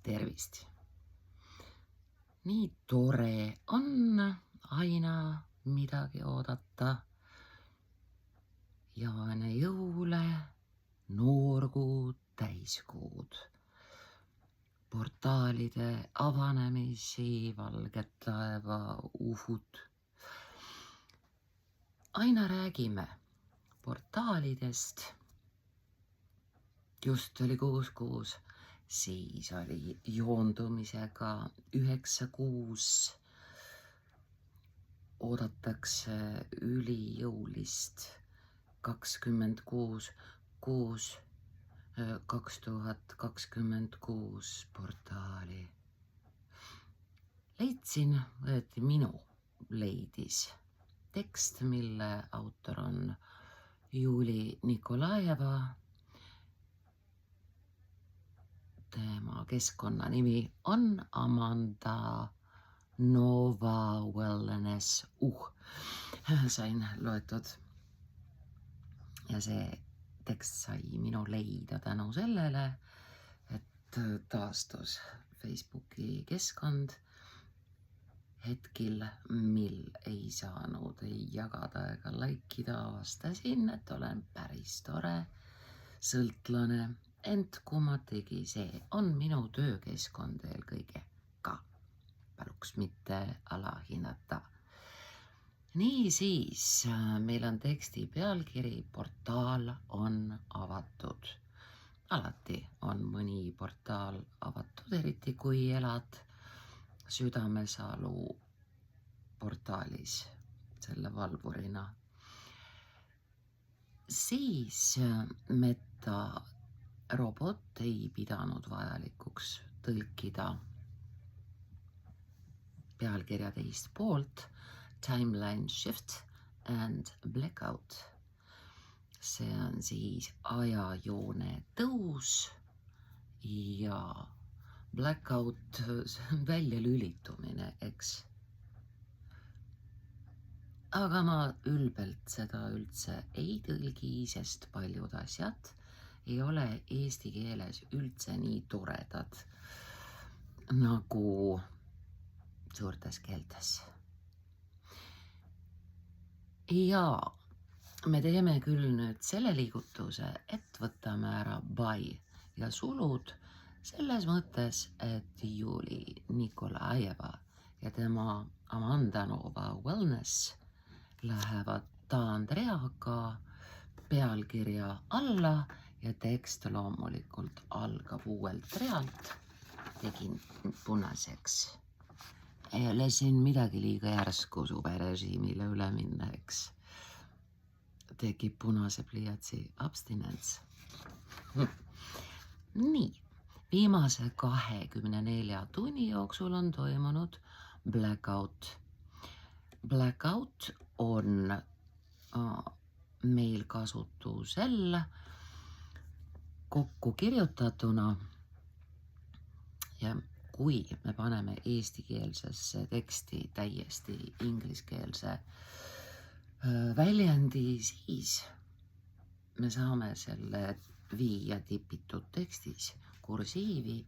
Tervist! Nii tore on aina midagi oodata ja enne jõule noorkuud, täiskuud, portaalide avanemisi, valget laeva, uhud. Aina räägime portaalidest. Just oli 6 kuus, siis oli joondumisega 9 kuus. Oodatakse ülijõulist 26 kuus 2026 portaali. Leidsin, õieti minu leidis tekst, mille autor on Juli Nikolajeva. Tema keskkonnanimi on Amanda Nova Wellness. Sain loetud. Ja see tekst sai minu leida tänu sellele, et taastus Facebooki keskkond hetkil, mil ei saanud ei jagada ega laikida. Avastasin, et olen päris tore sõltlane. Ent kui ma tegi, see on minu töökeskkond eelkõige ka. Paluks mitte alahinnata. Niisiis, meil on teksti pealkiri Portaal on avatud. Alati on mõni portaal avatud, eriti kui elad Südamesalu portaalis selle valvurina. Siis Meta robot ei pidanud vajalikuks tõlkida pealkirja teist poolt, Timeline Shift and Blackout. See on siis ajajoone tõus ja blackout, välja lülitumine, eks. Aga ma ülbelt seda üldse ei tõlgi, sest paljud asjad ei ole eesti keeles üldse nii toredad nagu suurtes keeltes. Ja me teeme küll nüüd selle liigutuse, et võtame ära by ja sulud selles mõttes, et Juli Nikolajeva ja tema Amanda Nova Wellness lähevad ta Andreaga pealkirja alla ja tekst loomulikult algab uuelt realt. Tegin punaseks. Ei ole siin midagi liiga järsku suverežiimile üle minna, eks. Tekib punase pliiatsi abstinents. Nii, viimase 24 tunni jooksul on toimunud blackout. Blackout on meil kasutusel kokku kirjutatuna ja kui me paneme eestikeelsesse teksti täiesti ingliskeelse väljendi, siis me saame selle viia tipitud tekstis kursiivi,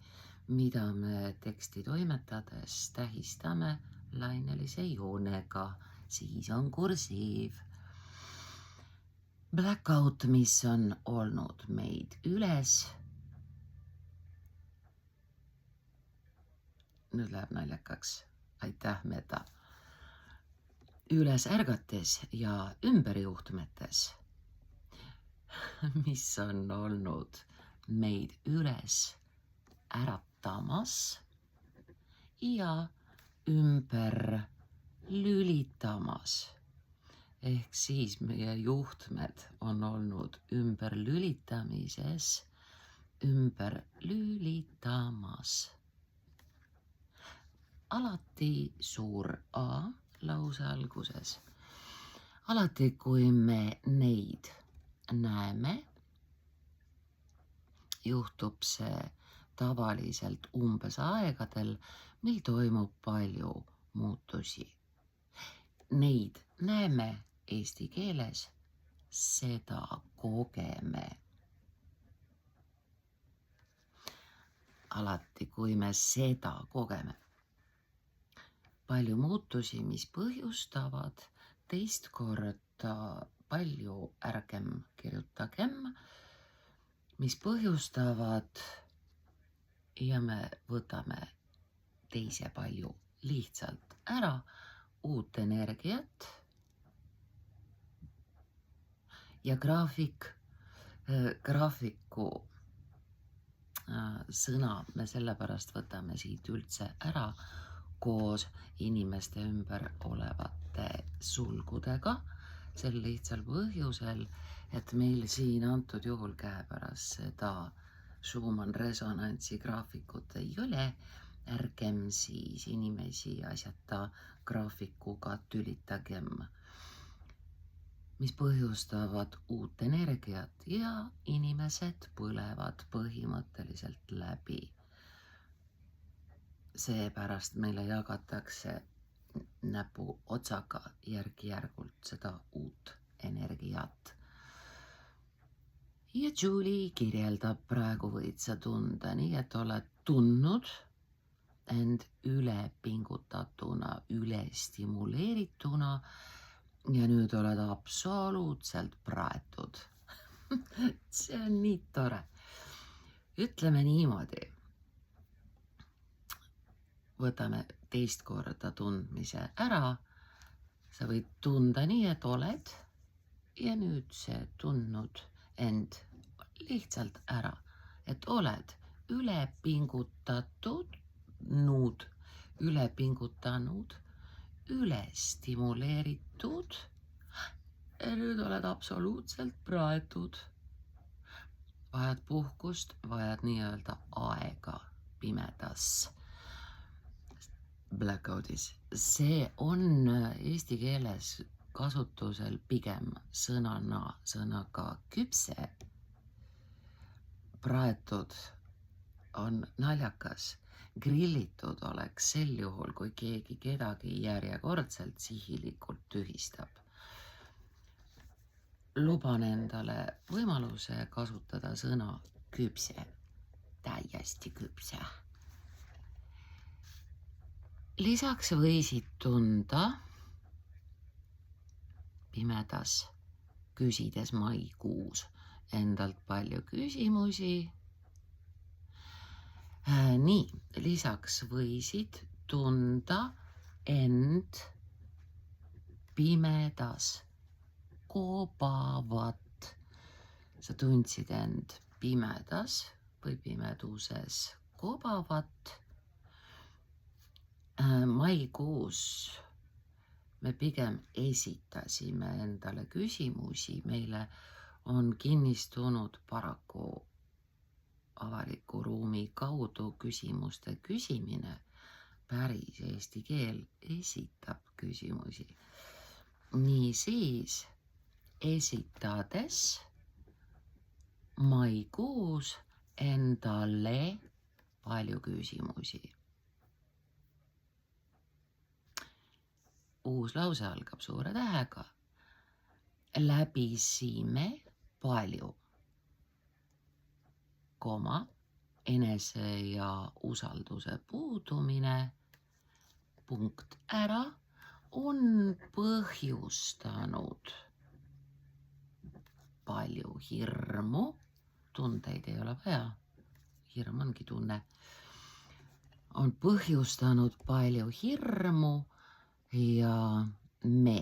mida me teksti toimetades tähistame lainelise joonega, siis on kursiiv. Blackout, mis on olnud meid üles. Nüüd läheb naljakaks. Aitäh, Meta. Üles ärgates ja ümberjuhtmetes, mis on olnud meid üles äratamas ja ümber lülitamas. Ehk siis meie juhtmed on olnud ümber lülitamises, ümber lülitamas. Alati suur A lause alguses. Alati, kui me neid näeme, juhtub see tavaliselt umbes aegadel, mil toimub palju muutusi. Neid näeme eesti keeles, seda kogeme. alati, kui me seda kogeme. Palju muutusi, mis põhjustavad teist korda palju ärgem kirjutagem, mis põhjustavad ja me võtame teise palju lihtsalt ära uut energiat ja graafiku sõna me sellepärast võtame siit üldse ära koos inimeste ümber olevate sulgudega, sel lihtsal põhjusel, et meil siin antud juhul käepärast seda Schumann resonantsi graafikut ei ole, ärgem siis inimesi asjata graafikuga tülitagem, mis põhjustavad uut energiat ja inimesed põlevad põhimõtteliselt läbi. Seepärast meile jagatakse näpu otsaga järk-järgult seda uut energiat. Ja Julie kirjeldab praegu võid sa tunda nii, et oled tundnud end ülepingutatuna, ülestimuleerituna ja nüüd oled absoluutselt praetud. See on nii tore. Ütleme niimoodi. Võtame teist korda tundmise ära. Sa võid tunda nii, et oled ja nüüd see tundnud end lihtsalt ära, et oled ülepingutanud, ülestimuleeritud ja nüüd oled absoluutselt praetud. Vajad puhkust, vajad nii-öelda aega pimedas blackoutis. See on eesti keeles kasutusel pigem sõnaga küpse. Praetud on naljakas. Grillitud oleks sel juhul, kui keegi kedagi järjekordselt sihilikult tühistab. Luban endale võimaluse kasutada sõna küpse. Täiesti küpse. Lisaks võisid tunda pimedas, küsides maikuus endalt palju küsimusi. Nii, lisaks võisid tunda end pimedas kobavat. Sa tundsid end pimedas või pimeduses kobavat. Maikuus me pigem esitasime endale küsimusi, meile on kinnistunud paraku avaliku ruumi kaudu küsimuste küsimine. Päris eesti keel esitab küsimusi. Nii siis esitades maikuus endale palju küsimusi. Uus lause algab suure tähega. Läbisime palju, enese ja usalduse puudumine, punkt ära, on põhjustanud palju hirmu, tundeid ei ole vaja, hirm ongi tunne, on põhjustanud palju hirmu ja me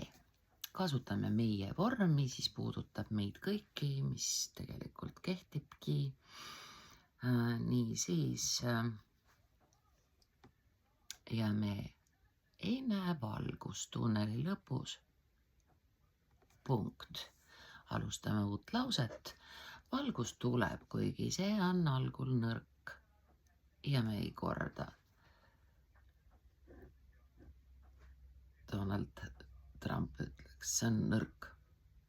kasutame meie vormi, siis puudutab meid kõiki, mis tegelikult kehtibki. Nii siis ja me ei näe valgust tunneli lõpus. Punkt. Alustame uut lauset. Valgus tuleb, kuigi see on algul nõrk ja me ei korda. Donald Trump ütleks, see on nõrk,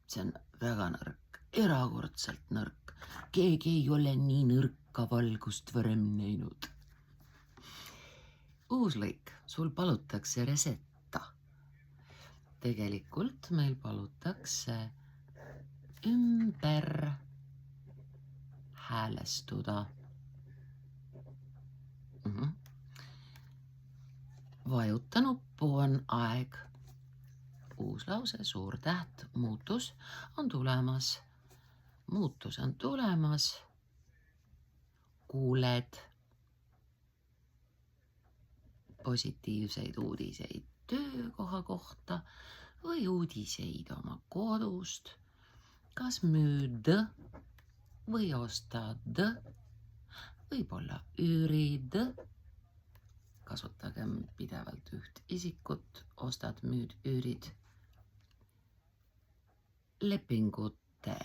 see on väga nõrk, erakordselt nõrk. Keegi ei ole nii nõrka valgust varem näinud. Uus lõik, sul palutakse resetta. Tegelikult meil palutakse ümber häälestuda. vajuta nuppu, on aeg. Uus lause, suur täht, muutus on tulemas. Muutus on tulemas. Kuuled positiivseid uudiseid töökoha kohta või uudiseid oma kodust. Kas müüd või ostad, võib-olla üürid. Kasutagem pidevalt üht isikut, ostad, müüd, üürid. Lepingute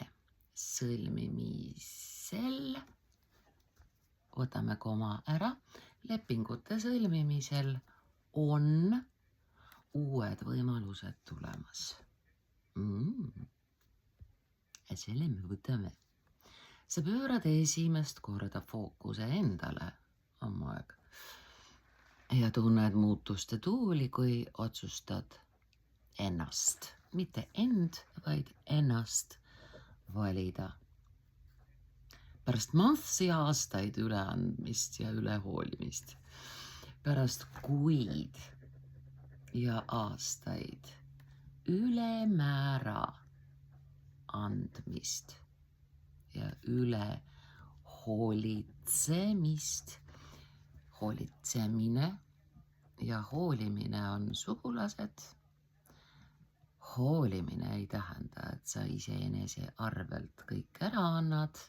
sõlmimisel, võtame koma ära, lepingute sõlmimisel on uued võimalused tulemas. Ja selle me võtame. Sa pöörad esimest korda fookuse endale, on aeg. Ja tunned muutuste tuuli, kui otsustad ennast, mitte end, vaid ennast valida. Pärast monthsi aastaid üleandmist ja ülehoolimist, pärast kuid ja aastaid ülemäära andmist ja üle hoolitsemist. Hoolitsemine ja hoolimine on sugulased. Hoolimine ei tähenda, et sa iseenese arvelt kõik ära annad.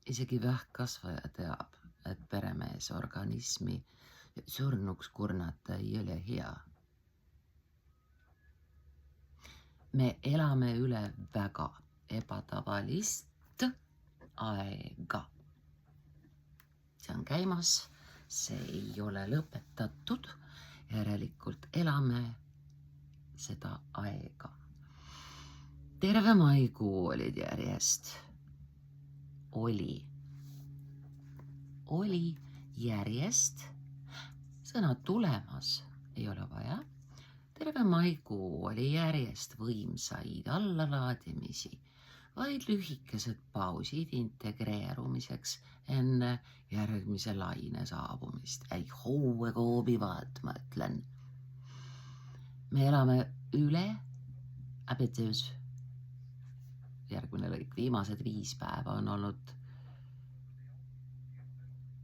Isegi vähkkasvaja teab, et peremees organismi surnuks kurnata ei ole hea. Me elame üle väga ebatavalist aega. See on käimas, see ei ole lõpetatud, järelikult elame seda aega. Terve maikuu olid järjest. Oli järjest. Sõna tulemas ei ole vaja. Terve maikuu oli järjest võimsaid allalaadimisi, vaid lühikesed pausid integreerumiseks enne järgmise laine saabumist. Ei houe koobivad, ma ütlen. Me elame üle abetöös. Järgmine lõik, viimased 5 päeva on olnud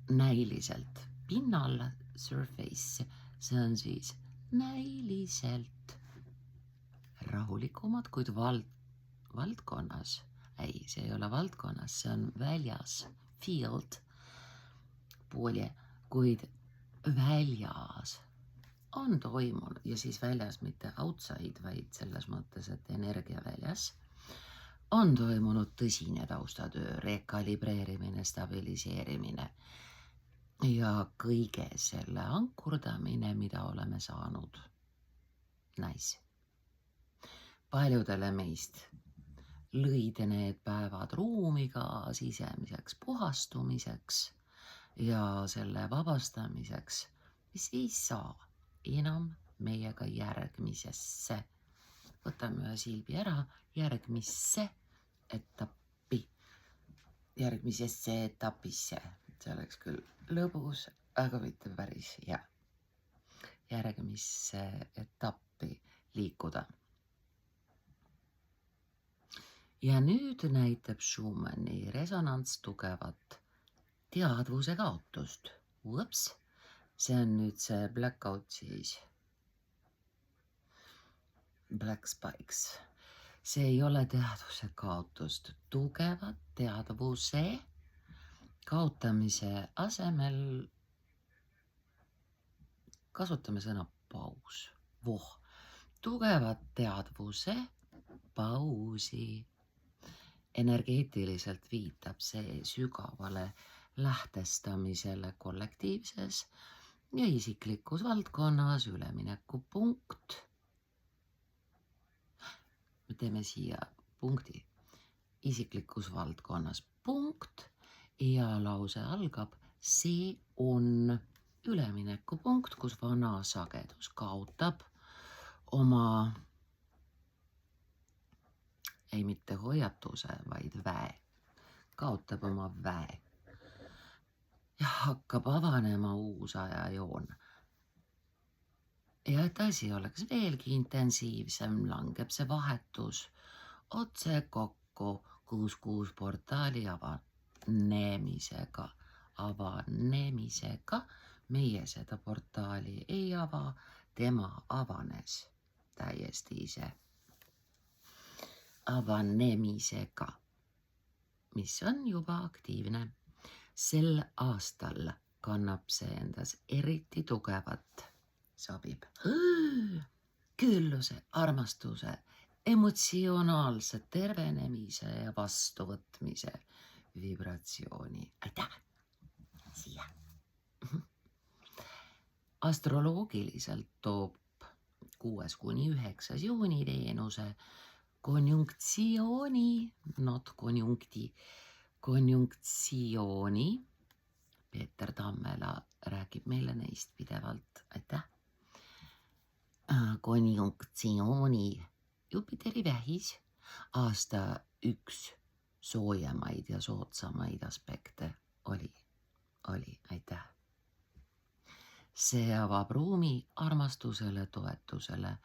näiliselt pinnal, surface, see on siis näiliselt rahulikumad, kuid valdkonnas, ei, see ei ole valdkonnas, see on väljas, field, poolje, kuid väljas on toimunud ja siis väljas mitte outside, vaid selles mõttes, et energia väljas on toimunud tõsine taustatöö, rekalibreerimine, stabiliseerimine ja kõige selle ankurdamine, mida oleme saanud. Nice. Paljudele meist lõid need päevad ruumiga sisemiseks puhastumiseks ja selle vabastamiseks, mis ei saa enam meiega järgmisesse. Võtame ühe silbi ära, järgmisse etappi, järgmisesse etapisse. See oleks küll lõbus, aga mitte päris hea. Järgmisse etappi liikuda. Ja nüüd näitab Schumanni resonants tugevat teadvuse kaotust. Ups, see on nüüd see blackout siis. Black spikes. See ei ole teadvuse kaotust. Tugevat teadvuse kaotamise asemel kasutame sõna paus. Tugevat teadvuse pausi. Energeetiliselt viitab see sügavale lähtestamisele kollektiivses ja isiklikus valdkonnas üleminekupunkt. Me teeme siia punkti. Isiklikus valdkonnas punkt ja lause algab, see on üleminekupunkt, kus vana sagedus kaotab oma, ei mitte hoiatuse, vaid väe, kaotab oma väe ja hakkab avanema uus ajajoon. ja et asi oleks veelgi intensiivsem, langeb see vahetus otse kokku 66 portaali avanemisega. Meie seda portaali ei ava, tema avanes täiesti ise avanemisega, mis on juba aktiivne. Sel aastal kannab see endas eriti tugevat, sobib külluse, armastuse, emotsionaalse tervenemise ja vastuvõtmise vibratsiooni. Aitäh! Siia! Astroloogiliselt toob 6.–9. juuni Veenuse konjunktsiooni, not konjunkti, konjunktsiooni. Peeter Tammela räägib meile neist pidevalt. Aitäh! Konjunktsiooni Jupiteri Vähis aasta üks soojemaid ja soodsamaid aspekte oli. Aitäh! See avab ruumi armastusele, toetusele,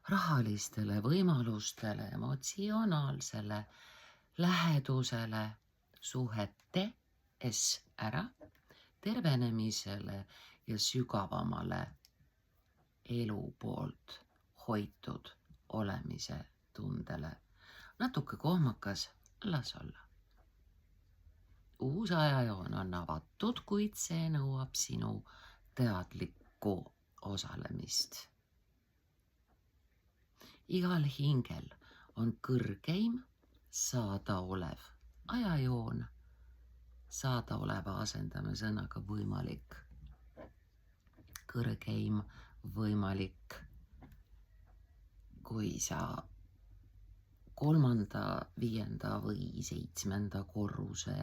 rahalistele võimalustele, emotsionaalsele lähedusele, suhetes ära, tervenemisele ja sügavamale elu poolt hoitud olemise tundele. Natuke kohmakas, las olla. Uus ajajoon on avatud, kuid see nõuab sinu teadlikku osalemist. Igal hingel on kõrgeim saadaolev ajajoon. Saadaoleva asendame sõnaga võimalik. Kõrgeim võimalik. Kui sa 3., 5. või 7. korruse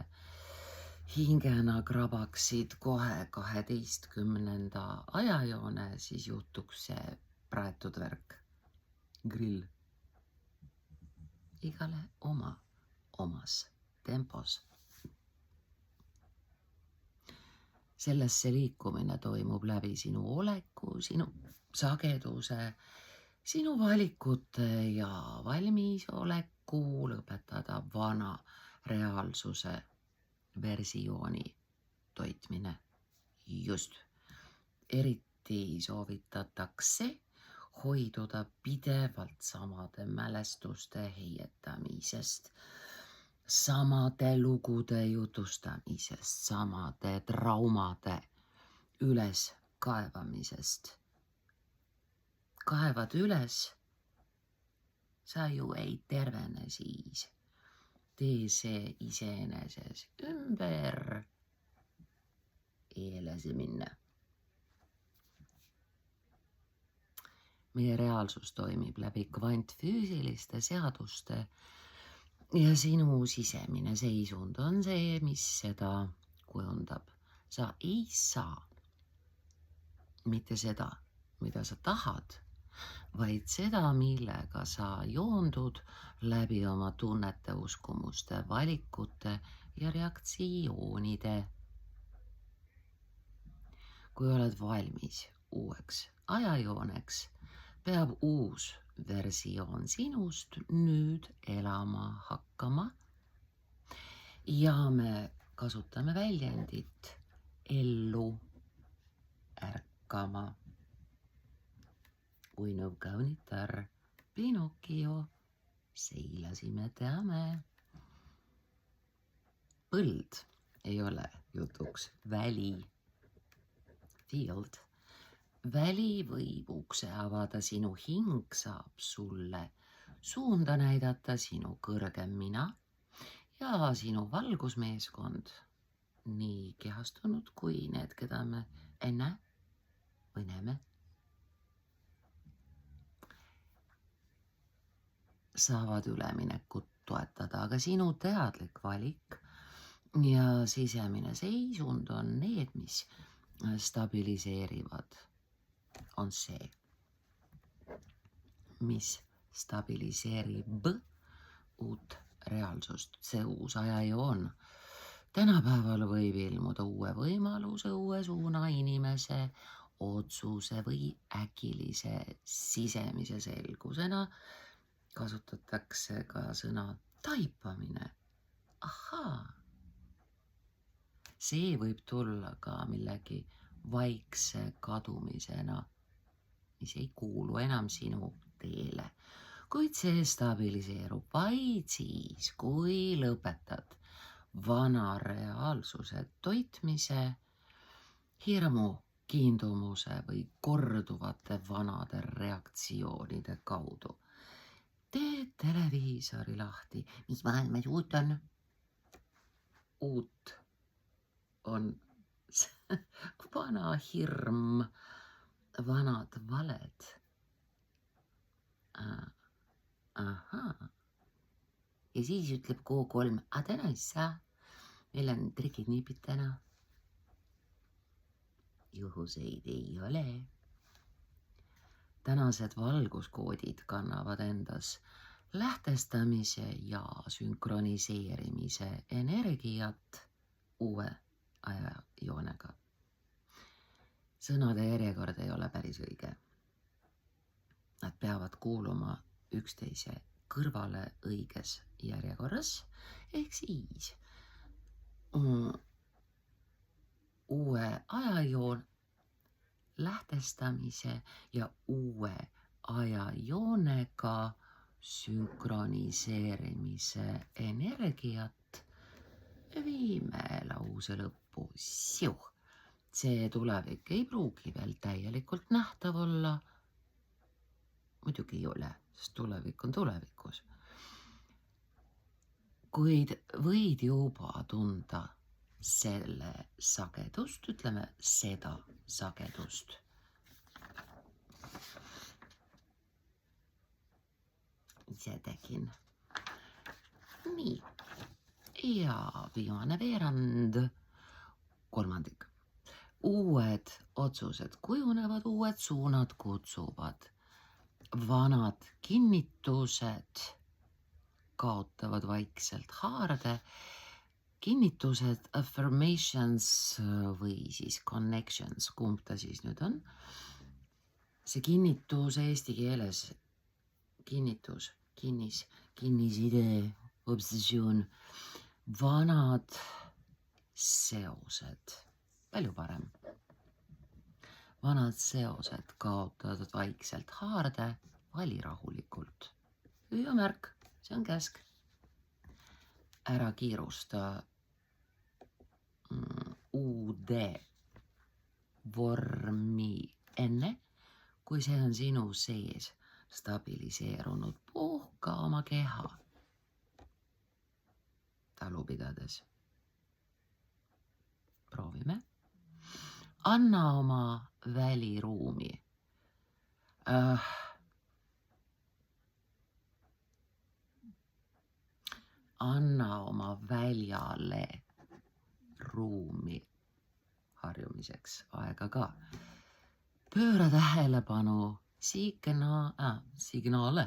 hingena krabaksid kohe 12. ajajoone, siis juhtuks see praetud värk. Grill. Igale omas tempos. Sellesse liikumine toimub läbi sinu oleku, sinu sageduse, sinu valikute ja valmisoleku lõpetada vana reaalsuse versiooni toitmine. Just. Eriti soovitatakse hoiduda pidevalt samade mälestuste heietamisest, samade lugude jutustamisest, samade traumade üles kaevamisest. Kaevad üles, sa ju ei tervene siis. Tee see iseeneses ümber, edasi minna. Meie reaalsus toimib läbi kvantfüüsiliste seaduste ja sinu sisemine seisund on see, mis seda kujundab. Sa ei saa mitte seda, mida sa tahad, vaid seda, millega sa joondud läbi oma tunnete, uskumuste, valikute ja reaktsioonide. Kui oled valmis uueks ajajooneks, peab uus versioon sinust nüüd elama hakkama ja me kasutame väljendit ellu ärkama. Uinuv kaunitar Pinocchio, seilasime teame. Põld ei ole jutuks väli, field. Väli võib ukse avada, sinu hing saab sulle suunda näidata, sinu kõrgem mina ja sinu valgusmeeskond, nii kehastunud kui need, keda me enne või näeme, saavad üleminekut toetada, aga sinu teadlik valik ja sisemine seisund on need, mis stabiliseerivad. On see, mis stabiliseerib uut reaalsust, see uus ajajoon. Tänapäeval võib ilmuda uue võimaluse, uue suuna, inimese, otsuse või äkilise sisemise selgusena kasutatakse ka sõna taipamine. Ahaa. See võib tulla ka millegi vaikse kadumisena, mis ei kuulu enam sinu teele, kuid see stabiliseerub vaid siis, kui lõpetad vana reaalsuse toitmise hirmu, kiindumuse või korduvate vanade reaktsioonide kaudu. Teed televiisori lahti, mis maailmas uut on? Uut on vana hirm, vanad valed. Ahaa. Ja siis ütleb Q3, aga täna ei saa, meil on trikid-niipid täna. Juhuseid ei ole. Tänased valguskoodid kannavad endas lähtestamise ja sünkroniseerimise energiat uue ajajoonega. Sõnade järjekord ei ole päris õige. Nad peavad kuuluma üksteise kõrvale õiges järjekorras, ehk siis uue ajajoon lähtestamise ja uue ajajoonega sünkroniseerimise energiat viime lause lõppu. See tulevik ei pruugi veel täielikult nähtav olla. Muidugi ei ole, sest tulevik on tulevikus. Kuid võid juba tunda selle sagedust, ütleme seda sagedust. Ise tegin. Nii. Ja viimane veerand, kolmandik. Uued otsused kujunevad, uued suunad kutsuvad. Vanad kinnitused kaotavad vaikselt haarde. Kinnitused, affirmations või siis connections, kumb ta siis nüüd on. See kinnitus eesti keeles, kinnitus, kinnisidee, obsessioon, vanad seosed, palju parem. Vanad seosed kaotavad vaikselt haarde, vali rahulikult. Hüüamärk, see on käsk. Ära kiirusta uude vormi enne, kui see on sinu sees stabiliseerunud. Puhka oma keha talu pidades. Proovime. Anna oma väliruumi. Anna oma väljale ruumi harjumiseks aega ka. Pööra tähelepanu signaale,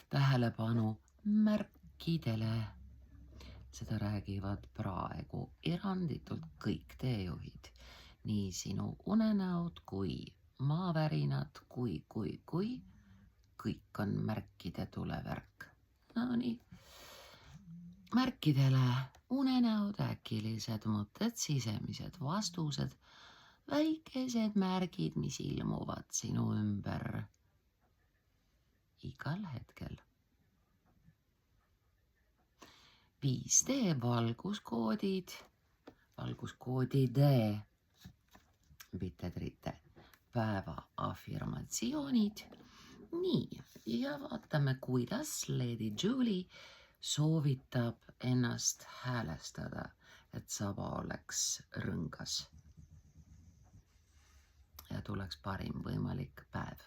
tähelepanu märkidele. Seda räägivad praegu eranditult kõik teejuhid. Nii sinu unenäod kui maavärinad kui kõik on märkide tulevärk. No nii. Märkidele unenäod, äkilised mõtted, sisemised vastused, väikesed märgid, mis ilmuvad sinu ümber igal hetkel. 5D valguskoodid, valguskoodide, mitte trite, päeva afirmatsioonid. Nii, ja vaatame, kuidas Lady Julie soovitab ennast häälestada, et saba oleks rõngas ja tuleks parim võimalik päev.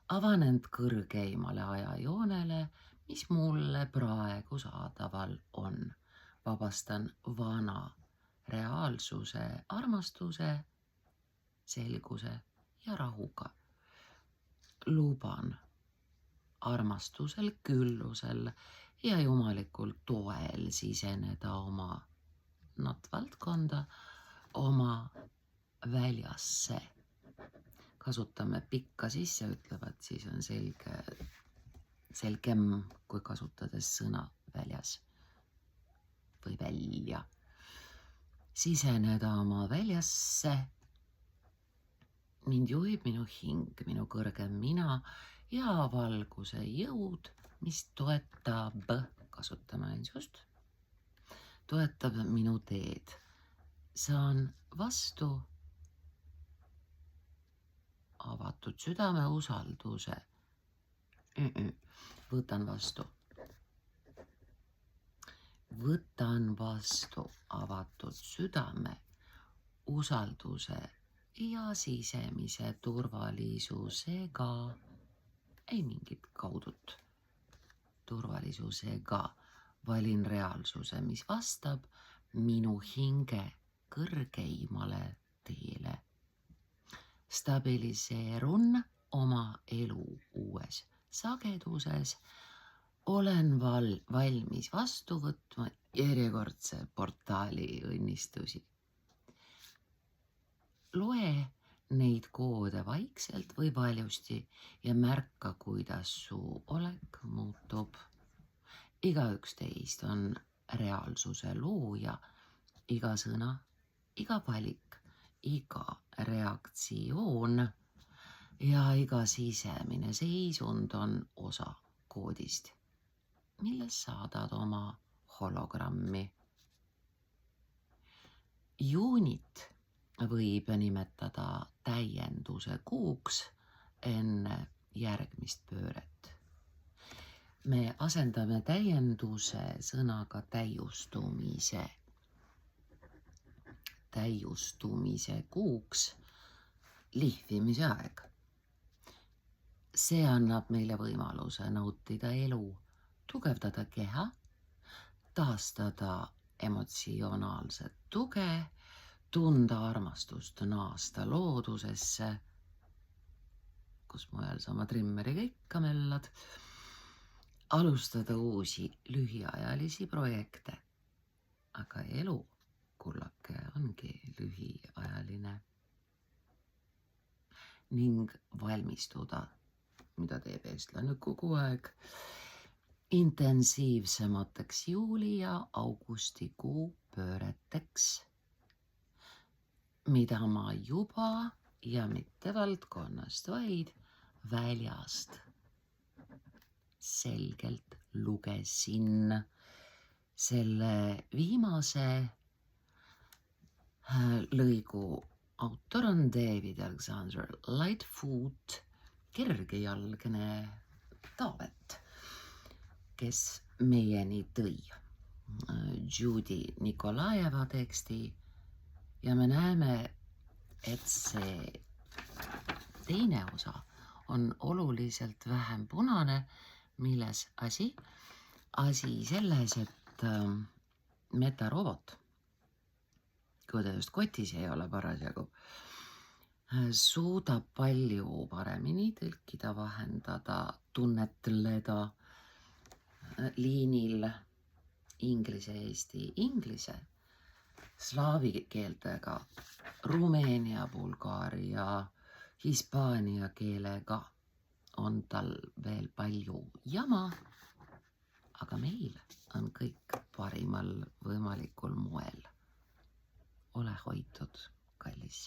Avan end kõrgeimale ajajoonele, mis mulle praegu saadaval on. Vabastan vana reaalsuse, armastuse, selguse ja rahuga. Luban armastusel, küllusel ja jumalikul toel siseneda oma valdkonda, oma väljasse. kasutame pikka sisseütlevat, siis on selgem kui kasutades sõna väljas või välja. Siseneda oma väljasse. Mind juhib minu hing, minu kõrgem mina ja valguse jõud, mis toetab, kasutame ainsust, toetab minu teed. Saan vastu avatud südame usalduse. Võtan vastu avatud südame usalduse ja sisemise turvalisusega, ei mingit kaudut turvalisusega, valin reaalsuse, mis vastab minu hinge kõrgeimale teele. Stabiliseerun oma elu uues sageduses, olen valmis vastu võtma järjekordse portaali õnnistusi. Loe neid koode vaikselt või valjusti ja märka, kuidas su olek muutub. Igaüks teist on reaalsuse looja, iga sõna, iga valik, iga reaktsioon ja iga sisemine seisund on osa koodist, milles saadad oma hologrammi. Juunit võib nimetada täienduse kuuks enne järgmist pööret. Me asendame täienduse sõnaga täiustumise. Täiustumise kuuks lihvimise aeg. See annab meile võimaluse nautida elu, tugevdada keha, taastada emotsionaalset tuge, tunda armastust, naasta loodusesse, kus mujal sa oma trimmeriga ikka möllad, alustada uusi lühiajalisi projekte. Aga elu, kullake, ongi lühiajaline. Ning valmistuda, mida teeb eestlane kogu aeg, intensiivsemateks juuli ja augustikuu pööreteks, mida ma juba ja mitte valdkonnast, vaid väljast selgelt lugesin. Selle viimase lõigu autor on David Alexander Lightfoot, kergejalgne Taavet, kes meieni tõi Judy Nikolajeva teksti ja me näeme, et see teine osa on oluliselt vähem punane. Milles asi? Asi selles, et metarobot, kui ta just kotis ei ole parasjagu, suudab palju paremini tõlkida, vahendada, tunnetleda liinil inglise, eesti, inglise, slaavi keeltega, rumeenia, bulgaaria, hispaania keelega on tal veel palju jama, aga meil on kõik parimal võimalikul moel. Ole hoitud, kallis.